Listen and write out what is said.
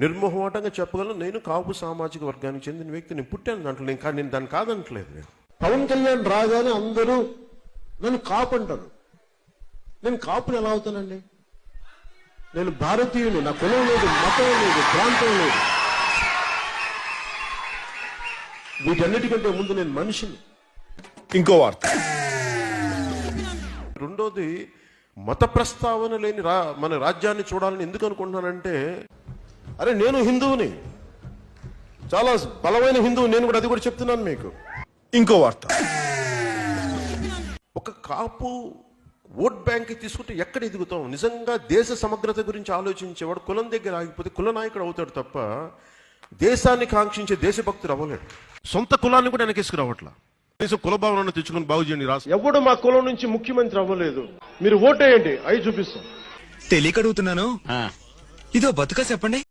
నిర్మోహమాటంగా చెప్పగలను, నేను కాపు సామాజిక వర్గానికి చెందిన వ్యక్తి, నేను పుట్టాను దాంట్లో, నేను దాన్ని కాదనట్లేదు. నేను పవన్ కళ్యాణ్ రాగానే అందరూ నన్ను కాపు అంటారు. నేను కాపుని ఎలా అవుతానండి? నేను భారతీయుని, నా కులం లేదు, మతం లేదు, ప్రాంతం లేదు. వీటన్నిటికంటే ముందు నేను మనిషిని. ఇంకో వార్త. రెండోది, మత ప్రస్తావన లేని మన రాజ్యాన్ని చూడాలని ఎందుకు అనుకుంటున్నానంటే, అరే నేను హిందువుని, చాలా బలమైన హిందువు, నేను కూడా అది కూడా చెప్తున్నాను మీకు. ఇంకో వార్త. ఒక కాపు ఓట్ బ్యాంక్ తీసుకుంటే ఎక్కడ ఎదుగుతాం? నిజంగా దేశ సమగ్రత గురించి ఆలోచించేవాడు కులం దగ్గర ఆగిపోతే కుల నాయకుడు అవుతాడు తప్ప దేశాన్ని కాంక్షించే దేశభక్తుడు అవ్వలేడు. సొంత కులాన్ని కూడా వెనకేసుకు రావట్లా. కనీసం కుల భావనను తెచ్చుకుని బాగు చేయండి రాష్ట్రం. ఎవడు మా కులం నుంచి ముఖ్యమంత్రి అవ్వలేదు. మీరు ఓటేయండి, అవి చూపిస్తాం. తెలియక అడుగుతున్నాను, ఇదో బతుక చెప్పండి.